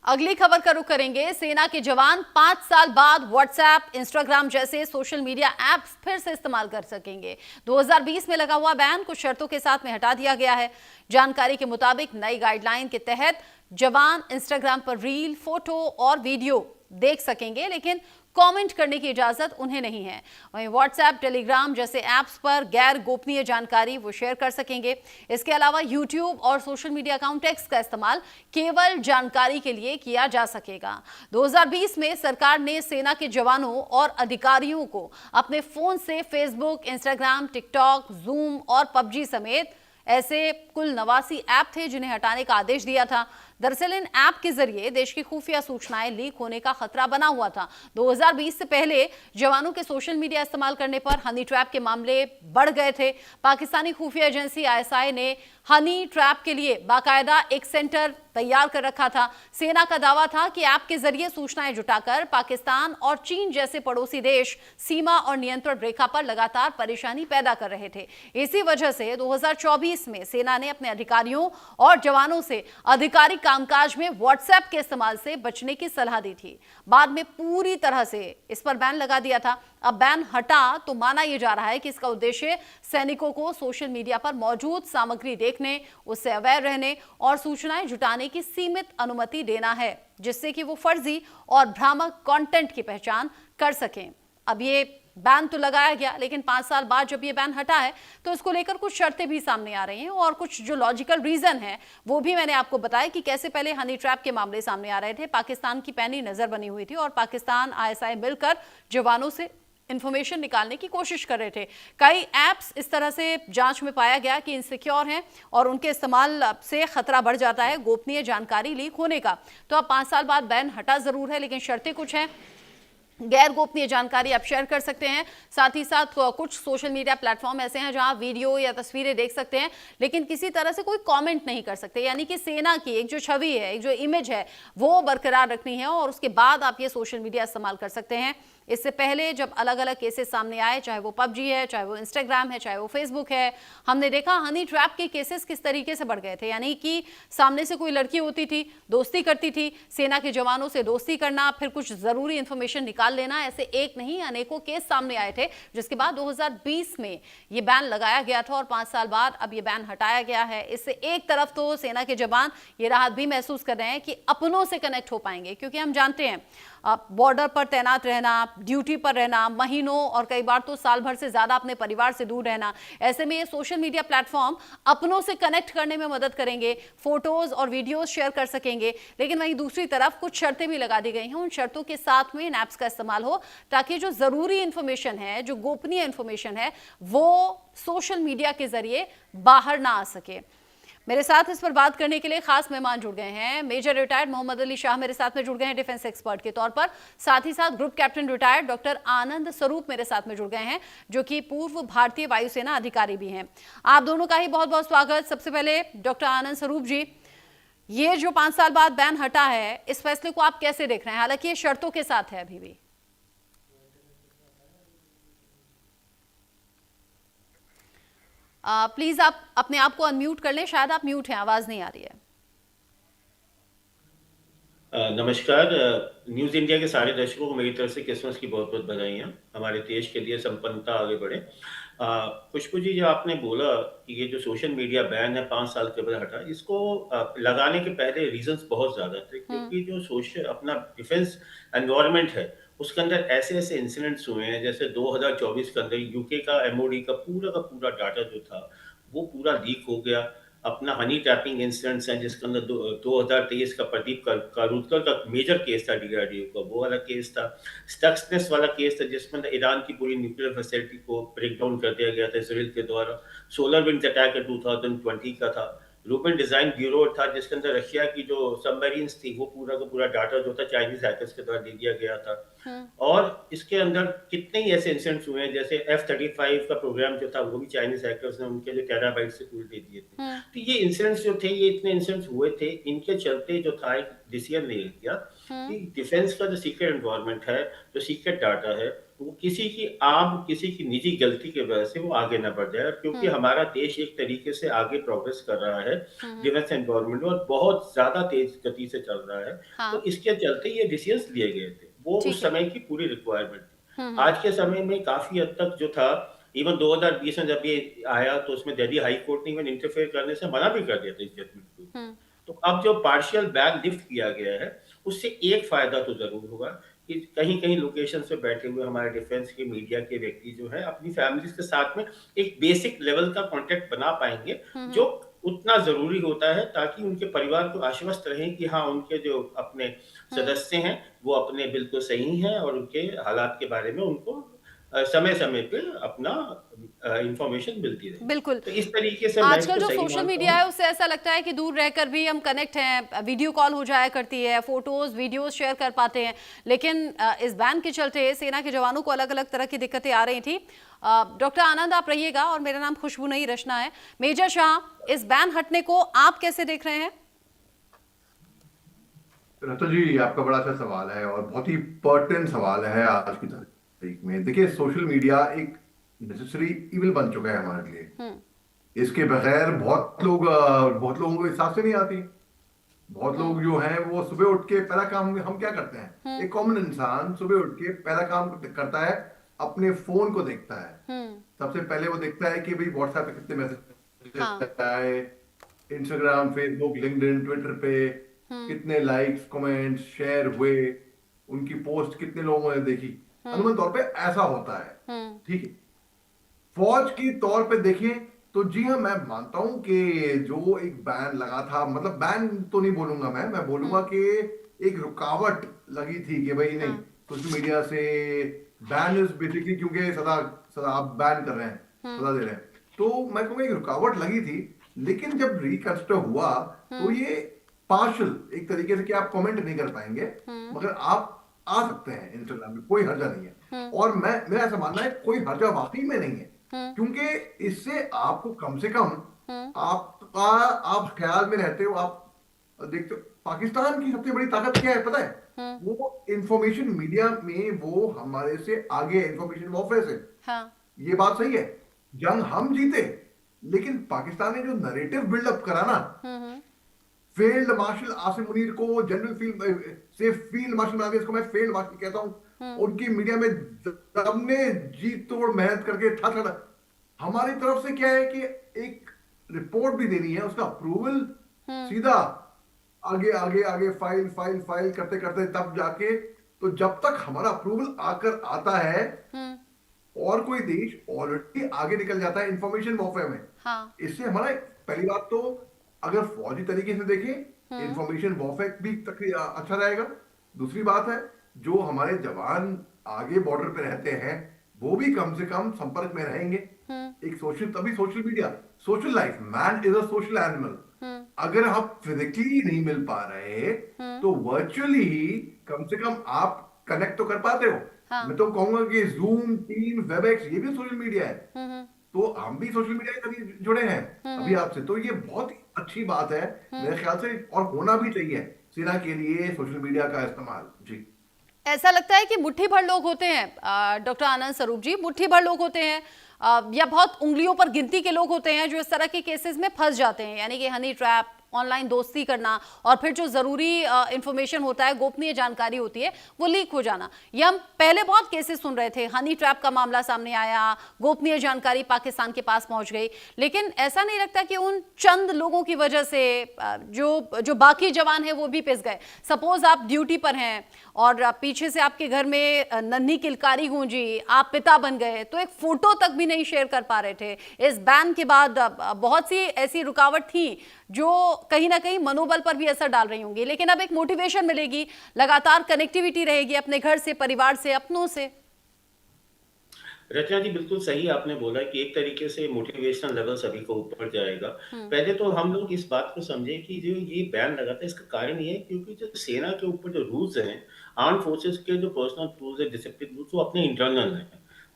अगली खबर का रुख करेंगे। सेना के जवान 5 साल बाद व्हाट्सएप, इंस्टाग्राम जैसे सोशल मीडिया ऐप्स फिर से इस्तेमाल कर सकेंगे। 2020 में लगा हुआ बैन कुछ शर्तों के साथ में हटा दिया गया है। जानकारी के मुताबिक नई गाइडलाइन के तहत जवान इंस्टाग्राम पर रील, फोटो और वीडियो देख सकेंगे, लेकिन कमेंट करने की इजाजत उन्हें नहीं है। वहीं व्हाट्सएप, टेलीग्राम जैसे ऐप्स पर गैर गोपनीय जानकारी वो शेयर कर सकेंगे। इसके अलावा यूट्यूब और सोशल मीडिया अकाउंट एक्स का इस्तेमाल केवल जानकारी के लिए किया जा सकेगा। 2020 में सरकार ने सेना के जवानों और अधिकारियों को अपने फोन से फेसबुक, इंस्टाग्राम, टिकटॉक, जूम और पबजी समेत ऐसे कुल 89 ऐप थे जिन्हें हटाने का आदेश दिया था। दरअसल इन ऐप के जरिए देश की खुफिया सूचनाएं लीक होने का खतरा बना हुआ था। 2020 से पहले जवानों के सोशल मीडिया इस्तेमाल करने पर हनी ट्रैप के मामले बढ़ गए थे। पाकिस्तानी खुफिया एजेंसी आईएसआई ने हनी ट्रैप के लिए बाकायदा एक सेंटर तैयार कर रखा था। सेना का दावा था कि ऐप के जरिए सूचनाएं जुटाकर पाकिस्तान और चीन जैसे पड़ोसी देश सीमा और नियंत्रण रेखा पर लगातार परेशानी पैदा कर रहे थे। इसी वजह से 2024 में सेना ने अपने अधिकारियों और जवानों से आधिकारिक कामकाज में व्हाट्सएप के इस्तेमाल से बचने की सलाह दी थी। बाद में पूरी तरह से इस पर बैन लगा दिया था। अब बैन हटा तो माना यह जा रहा है कि इसका उद्देश्य सैनिकों को सोशल मीडिया पर मौजूद सामग्री देखने, उससे अवेयर रहने और सूचनाएं जुटाने की सीमित अनुमति देना है, जिससे कि वो फर्जी और भ्रामक कंटेंट की पहचान कर सकें। अब ये बैन तो लगाया गया, लेकिन 5 साल बाद जब ये बैन हटा है तो इसको लेकर कुछ शर्तें भी सामने आ रही हैं और कुछ जो लॉजिकल रीजन है वो भी मैंने आपको बताया कि कैसे पहले हनी ट्रैप के मामले सामने आ रहे थे। पाकिस्तान की पैनी नजर बनी हुई थी और पाकिस्तान, आईएसआई मिलकर जवानों से इंफॉर्मेशन निकालने की कोशिश कर रहे थे। कई ऐप्स इस तरह से जांच में पाया गया कि इनसिक्योर हैं और उनके इस्तेमाल से खतरा बढ़ जाता है गोपनीय जानकारी लीक होने का। तो अब 5 साल बाद बैन हटा जरूर है, लेकिन शर्तें कुछ हैं। गैर गोपनीय जानकारी आप शेयर कर सकते हैं। साथ ही साथ कुछ सोशल मीडिया प्लेटफॉर्म ऐसे हैं जहां वीडियो या तस्वीरें देख सकते हैं, लेकिन किसी तरह से कोई कमेंट नहीं कर सकते। यानी कि सेना की एक जो छवि है, एक जो इमेज है, वो बरकरार रखनी है और उसके बाद आप ये सोशल मीडिया इस्तेमाल कर सकते हैं। इससे पहले जब अलग अलग केसेस सामने आए, चाहे वो पबजी है, चाहे वो इंस्टाग्राम है, चाहे वो फेसबुक है, हमने देखा हनी ट्रैप के केसेस किस तरीके से बढ़ गए थे। यानी कि सामने से कोई लड़की होती थी, दोस्ती करती थी, सेना के जवानों से दोस्ती करना, फिर कुछ जरूरी इंफॉर्मेशन निकाल लेना, ऐसे एक नहीं अनेकों केस सामने आए थे, जिसके बाद 2020 में ये बैन लगाया गया था और 5 साल बाद अब ये बैन हटाया गया है। इससे एक तरफ तो सेना के जवान ये राहत भी महसूस कर रहे हैं कि अपनों से कनेक्ट हो पाएंगे, क्योंकि हम जानते हैं बॉर्डर पर तैनात रहना, ड्यूटी पर रहना, महीनों और कई बार तो साल भर से ज्यादा अपने परिवार से दूर रहना, ऐसे में ये सोशल मीडिया प्लेटफॉर्म अपनों से कनेक्ट करने में मदद करेंगे, फोटोज और वीडियोस शेयर कर सकेंगे। लेकिन वहीं दूसरी तरफ कुछ शर्तें भी लगा दी गई हैं। उन शर्तों के साथ में इन ऐप्स का इस्तेमाल हो ताकि जो जरूरी इंफॉर्मेशन है, जो गोपनीय इंफॉर्मेशन है, वो सोशल मीडिया के जरिए बाहर ना आ सके। मेरे साथ इस पर बात करने के लिए खास मेहमान जुड़ गए हैं। मेजर रिटायर्ड मोहम्मद अली शाह मेरे साथ में जुड़ गए हैं डिफेंस एक्सपर्ट के तौर पर। साथ ही साथ ग्रुप कैप्टन रिटायर्ड डॉक्टर आनंद स्वरूप मेरे साथ में जुड़ गए हैं, जो कि पूर्व भारतीय वायुसेना अधिकारी भी हैं। आप दोनों का ही बहुत बहुत स्वागत। सबसे पहले डॉक्टर आनंद स्वरूप जी, ये जो 5 साल बाद बैन हटा है, इस फैसले को आप कैसे देख रहे हैं? हालांकि ये शर्तों के साथ है अभी भी। प्लीज आप अपने आप को अनम्यूट कर लें, शायद आप म्यूट हैं, आवाज नहीं आ रही है। नमस्कार। न्यूज़ इंडिया के सारे दर्शकों को मेरी तरफ से क्रिसमस की बहुत बहुत बधाइयाँ। हमारे देश के लिए संपन्नता आगे बढ़े। खुशबू जी, जो आपने बोला कि ये जो सोशल मीडिया बैन है 5 साल के बाद हटा, इसको लगाने के पहले रीजंस बहुत ज़्यादा थे, क्योंकि जो सोशल अपना डिफेंस एनवायरनमेंट है उसके अंदर ऐसे ऐसे इंसिडेंट्स हुए हैं। जैसे 2024 के अंदर यूके का एमओडी का पूरा डाटा जो था वो पूरा लीक हो गया। अपना हनी ट्रैपिंग इंसिडेंट्स हैं जिसके अंदर 2023 का प्रदीप कारूदकर का मेजर केस था, डीआरडीओ का वो वाला केस था। स्टक्सनेस वाला केस था जिसमें ईरान की पूरी न्यूक्लियर फैसिलिटी को ब्रेक डाउन कर दिया गया था इसराइल के द्वारा। सोलर विंड्स अटैक 2020 का था। रूबन डिजाइन ब्यूरो था जिसके अंदर रशिया की जो सबमरीन्स थी वो पूरा का पूरा डाटा जो था चाइनीज हैकर्स के द्वारा दे दिया गया था। और इसके अंदर कितने ही ऐसे इंसिडेंट्स हुए हैं, जैसे F-35 का प्रोग्राम जो था वो भी चाइनीज हैकर्स ने उनके जो टेराबाइट से टूल दे दिए थे। तो ये इंसिडेंट्स जो थे, ये इतने इंसिडेंट्स हुए थे, इनके चलते जो था एक डिसीजन ले लिया कि डिफेंस का जो सीक्रेट एनवायरनमेंट है, जो सीक्रेट डाटा है, वो किसी की निजी गलती की वजह से वो आगे ना बढ़ जाए, क्योंकि हमारा देश एक तरीके से आगे प्रोग्रेस कर रहा है हम्म। डिफेंस एनवायरनमेंट में, और बहुत ज्यादा तेज गति से चल रहा है। तो हाँ। इसके चलते ये डिसीजंस लिए गए थे, वो ठीक उस है। समय की पूरी रिक्वायरमेंट थी। हम्म। आज के समय में काफी हद तक जो था, इवन 2020 में जब ये आया तो उसमें दिल्ली हाई कोर्ट ने इवन इंटरफेयर करने से मना भी कर दिया था इस जजमेंट को। हम्म। तो अब जो पार्शियल बैन लिफ्ट किया गया है, उससे एक फायदा तो जरूर होगा कि कहीं कहीं लोकेशन पे बैठे हुए हमारे डिफेंस के मीडिया के व्यक्ति जो है अपनी फैमिलीज के साथ में एक बेसिक लेवल का कांटेक्ट बना पाएंगे, जो हम्म। उतना जरूरी होता है, ताकि उनके परिवार को आश्वस्त रहे कि हाँ, उनके जो अपने हम्म। सदस्य हैं वो अपने बिल्कुल सही हैं, और उनके हालात के बारे में उनको समय समय पे अपना इंफॉर्मेशन मिलती रहे। बिल्कुल। तो इस तरीके से मैं आजकल इसको जो सही सोशल मानता मीडिया हूँ। है उससे ऐसा लगता है कि दूर रहकर भी हम कनेक्ट हैं, वीडियो कॉल हो जाया करती है, फोटोज वीडियोस शेयर कर पाते हैं। लेकिन इस बैन के चलते सेना के जवानों को अलग अलग तरह की दिक्कतें आ रही थी। डॉक्टर आनंद आप रहिएगा, और मेरा नाम खुशबू नहीं रचना है। मेजर शाह, इस बैन हटने को आप कैसे देख रहे हैं? रतो जी, आपका बड़ा अच्छा सवाल है और बहुत ही पर्टिनेंट सवाल है आज की तारीख में। देखिए, सोशल मीडिया एक नेसेसरी इविल बन चुका है हमारे लिए। हम्म। इसके बगैर बहुत लोगों को इस सांस से नहीं आती। बहुत हम्म। लोग जो हैं वो सुबह उठ के पहला काम हम क्या करते हैं? हम्म। एक कॉमन इंसान सुबह उठ के पहला काम करता है, अपने फोन को देखता है। हम्म। सबसे पहले वो देखता है कि भाई व्हाट्सएप पे कितने हाँ। मैसेज आए, इंस्टाग्राम, फेसबुक, लिंक्डइन, ट्विटर पे हम्म। कितने लाइक्स, कमेंट्स, शेयर हुए, उनकी पोस्ट कितने लोगों ने देखी। हम्म। अनुमान तौर पे ऐसा होता है। हम्म। ठीक है। फौज की तौर पे देखें तो जी हाँ, मैं मानता हूं कि जो एक बैन लगा था, मतलब बैन तो नहीं बोलूंगा, मैं बोलूंगा हम्म। कि एक रुकावट लगी थी कि भाई नहीं, हाँ। सोशल मीडिया से बैन इज बेसिकली, क्योंकि सदा सदा आप बैन कर रहे हैं, हम्म। सदा दे रहे हैं, तो मैं कहूँगा एक रुकावट लगी थी। लेकिन जब रिकंस्ट्रक्ट हुआ तो हम्म। ये पार्शल एक तरीके से कि आप कमेंट नहीं कर पाएंगे, हम्म। मगर आप आ सकते हैं इंस्टाग्राम में, कोई हर्जा नहीं है। हम्म। और मेरा ऐसा मानना है कोई हर्जा वाकई में नहीं है, हम्म। क्योंकि इससे आपको कम से कम हम्म। आप ख्याल में रहते हो। आप देखते हो पाकिस्तान की सबसे बड़ी ताकत क्या है पता है? हम्म। वो इंफॉर्मेशन मीडिया में वो हमारे से आगे है, इंफॉर्मेशन वॉरफेयर से। हाँ। ये बात सही है। जंग हम जीते, लेकिन पाकिस्तान ने जो नरेटिव बिल्डअप करा ना, हम्म। फील्ड मार्शल आसिम मुनीर को जनरल फील्ड मार्शल बना दिया, इसको मैं फील्ड मार्शल कहता हूं। हम्म। उनकी मीडिया में सबने जी तोड़ मेहनत करके ठा हमारी तरफ से क्या है कि एक रिपोर्ट भी देनी है, उसका अप्रूवल हम्म। सीधा आगे आगे आगे फाइल फाइल फाइल करते करते तब जाके, तो जब तक हमारा अप्रूवल आकर आता है हम्म। और कोई देश ऑलरेडी आगे निकल जाता है इंफॉर्मेशन वॉरफेयर में। हाँ। इससे हमारा पहली बात तो, अगर फौजी तरीके से देखें, हम्म। इंफॉर्मेशन वॉरफेयर भी अच्छा रहेगा। दूसरी बात है, जो हमारे जवान आगे बॉर्डर पे रहते हैं वो भी कम से कम संपर्क में रहेंगे। हम्म। एक सोशल, तभी social media, social life, man is a social animal. हम्म। अगर आप फिजिकली नहीं मिल पा रहे हम्म। तो वर्चुअली ही कम से कम आप कनेक्ट तो कर पाते हो। हाँ। मैं तो कहूंगा कि जूम, टीम, वेबएक्स ये भी सोशल मीडिया है। हम्म। तो हम भी सोशल मीडिया से कभी जुड़े हैं अभी हम्म। आपसे, तो ये बहुत ही अच्छी बात है मेरे ख्याल से, और होना भी चाहिए सेना के लिए सोशल मीडिया का इस्तेमाल। जी, ऐसा लगता है कि मुट्ठी भर लोग होते हैं डॉक्टर आनंद स्वरूप जी, मुट्ठी भर लोग होते हैं, या बहुत उंगलियों पर गिनती के लोग होते हैं जो इस तरह के केसेस में फंस जाते हैं, यानी कि हनी ट्रैप, ऑनलाइन दोस्ती करना, और फिर जो जरूरी इंफॉर्मेशन होता है, गोपनीय जानकारी होती है, वो लीक हो जाना। ये हम पहले बहुत केसेस सुन रहे थे, हनी ट्रैप का मामला सामने आया, गोपनीय जानकारी पाकिस्तान के पास पहुंच गई। लेकिन ऐसा नहीं लगता कि उन चंद लोगों की वजह से जो बाकी जवान हैं वो भी पिस गए? सपोज आप ड्यूटी पर हैं और पीछे से आपके घर में नन्ही किलकारी गूंजी, आप पिता बन गए, तो एक फोटो तक भी नहीं शेयर कर पा रहे थे। इस बैन के बाद बहुत सी ऐसी रुकावट थी जो कहीं ना कहीं मनोबल पर भी असर डाल रही होंगी, लेकिन अब एक मोटिवेशन मिलेगी, लगातार कनेक्टिविटी रहेगी अपने घर से, परिवार से, अपनों से। रचना जी, बिल्कुल सही आपने बोला कि एक तरीके से मोटिवेशनल लेवल सभी को ऊपर जाएगा। पहले तो हम लोग इस बात को समझें कि जो ये बैन लगा था, इसका कारण ये है क्योंकि जो सेना के ऊपर जो रूल्स हैं, आर्म फोर्सेस के जो पर्सनल रूल्स है, डिसिप्लिन रूल्स, वो अपने इंटरनल हैं।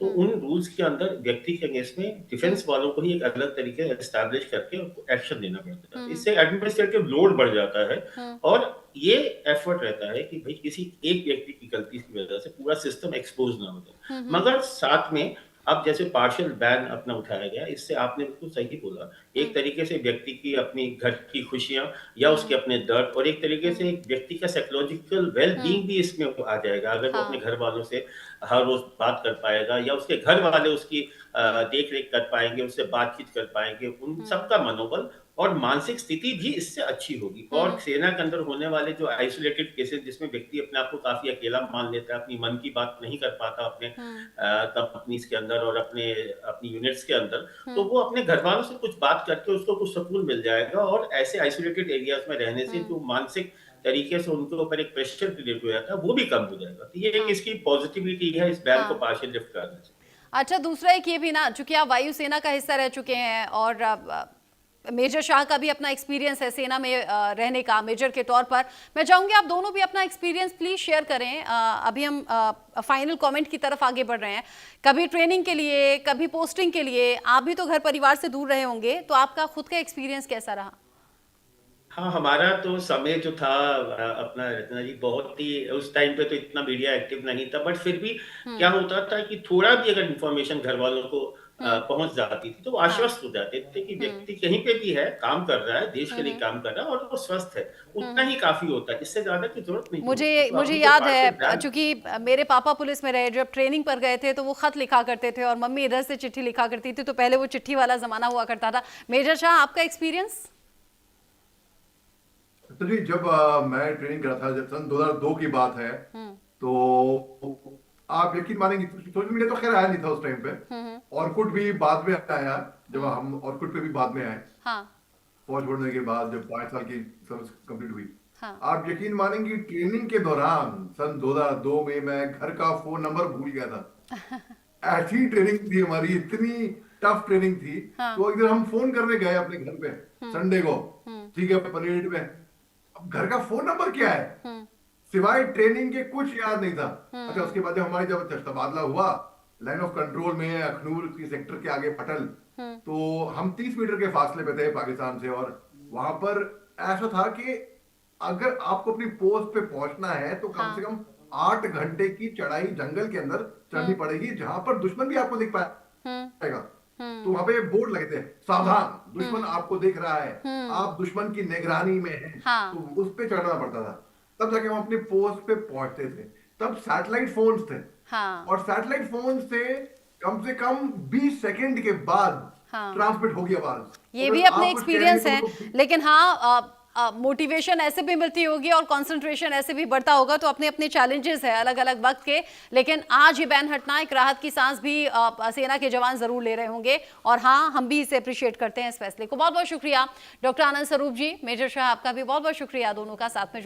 तो उन रूल्स के अंदर व्यक्ति के अगेंस्ट में डिफेंस वालों को ही एक अलग तरीके से एस्टैब्लिश करके उनको एक्शन देना पड़ता है। इससे एडमिनिस्ट्रेटिव लोड बढ़ जाता है और ये एफर्ट रहता है कि भाई किसी एक व्यक्ति की गलती की वजह से पूरा सिस्टम एक्सपोज ना हो जाए। मगर साथ में अब जैसे पार्शियल बैन अपना उठाया गया, इससे आपने बिल्कुल सही बोला, एक तरीके से व्यक्ति की अपनी घर की खुशियां या उसके अपने दर्द और एक तरीके से एक व्यक्ति का साइकोलॉजिकल वेल बीइंग भी इसमें आ जाएगा। अगर वो अपने घर वालों से हर रोज बात कर पाएगा या उसके घर वाले उसकी देख रेख कर पाएंगे, उससे बातचीत कर पाएंगे, उन सबका मनोबल और मानसिक स्थिति भी इससे अच्छी होगी। और सेना के अंदर होने वाले जो आइसोलेटेड केसेस जिसमें व्यक्ति अपने आप को काफी अकेला मान लेता है, अपनी मन की बात नहीं कर पाता अपने कंपनीज के अंदर और अपनी यूनिट्स के अंदर, तो वो अपने घर वालों से कुछ बात करके उसको कुछ सुकून मिल जाएगा और ऐसे आइसोलेटेड एरियाज में रहने से जो मानसिक तरीके से उनके ऊपर एक प्रेशर क्रिएट हो जाता है वो भी कम हो जाएगा। तो ये एक इसकी पॉजिटिविटी है इस बैन को पार्शियल लिफ्ट करने से। अच्छा, दूसरा एक ये भी ना, चूंकि आप वायुसेना का हिस्सा रह चुके हैं और मेजर शाह का भी अपना एक्सपीरियंस है सेना में रहने का मेजर के तौर पर, मैं चाहूंगी आप दोनों भी अपना एक्सपीरियंस प्लीज शेयर करें। अभी हम फाइनल कमेंट की तरफ आगे बढ़ रहे हैं। कभी ट्रेनिंग के लिए, कभी पोस्टिंग के लिए, आप भी तो घर परिवार से दूर रहे होंगे, तो आपका खुद का एक्सपीरियंस कैसा रहा? हाँ, हमारा तो समय जो था अपना रत्ना जी, बहुत ही उस टाइम पे तो इतना मीडिया एक्टिव नहीं था, बट फिर भी क्या होता था कि थोड़ा भी अगर इंफॉर्मेशन घर वालों को पहुंच जाती थी तो वो आश्वस्त हो जाते थे कि व्यक्ति कहीं पे भी है, काम कर रहा है, देश के लिए काम कर रहा है और वो स्वस्थ है, उतना ही काफी होता है, इससे ज्यादा की जरूरत नहीं। मुझे याद है, चूंकि मेरे पापा पुलिस में रहे, जब ट्रेनिंग पर गए थे तो वो खत लिखा करते थे और मम्मी इधर से चिट्ठी लिखा करती थी, तो पहले वो चिट्ठी वाला जमाना हुआ करता था। मेजर शाह, आपका एक्सपीरियंस? तो जी, जब मैं ट्रेनिंग करा था, जब सन 2002 की बात है, तो आप यकीन मानेंगे सोशल मीडिया तो खैर आया नहीं था उस टाइम पे। ऑर्कुट भी बाद में आया, जब हम ऑर्कुट पे भी बाद में आए। हाँ। फौज छोड़ने के बाद जब 5 साल की सर्विस कंप्लीट हुई। हाँ। आप यकीन मानेंगे ट्रेनिंग के दौरान सन 2002 में मैं घर का फोन नंबर भूल गया था। ऐसी ट्रेनिंग थी हमारी, इतनी टफ ट्रेनिंग थी। तो एक दिन हम फोन करने गए अपने घर पे संडे को, ठीक है, परेड में। अब घर का फोन नंबर क्या है सिवाय ट्रेनिंग के कुछ याद नहीं था। अच्छा, उसके बाद जब हमारी जब तबादला हुआ लाइन ऑफ कंट्रोल में अखनूर की सेक्टर के आगे पटल, तो हम 30 मीटर के फासले पे थे पाकिस्तान से। और वहां पर ऐसा था कि अगर आपको अपनी पोस्ट पे पहुंचना है तो कम से कम 8 घंटे की चढ़ाई जंगल के अंदर चढ़नी पड़ेगी, जहां पर दुश्मन भी आपको दिख पाएगा। तो वहां पे बोर्ड लगे थे, सावधान, दुश्मन आपको देख रहा है, आप दुश्मन की निगरानी में हैं। तो उस पे चढ़ना पड़ता था, तब जाके हम अपने पोस्ट पे पहुंचते थे। तब सैटेलाइट फोन्स थे। और सैटेलाइट फोन से कम 20 सेकंड के बाद ट्रांसमिट होगी आवाज। ये भी अपने एक्सपीरियंस है, लेकिन हाँ, मोटिवेशन ऐसे भी मिलती होगी और कंसंट्रेशन ऐसे भी बढ़ता होगा। तो अपने अपने चैलेंजेस है अलग अलग वक्त के, लेकिन आज ये बैन हटना एक राहत की सांस भी सेना के जवान जरूर ले रहे होंगे। और हाँ, हम भी इसे अप्रिशिएट करते हैं इस फैसले को। बहुत बहुत शुक्रिया डॉक्टर आनंद स्वरूप जी, मेजर शाह, आपका भी बहुत बहुत शुक्रिया दोनों का साथ में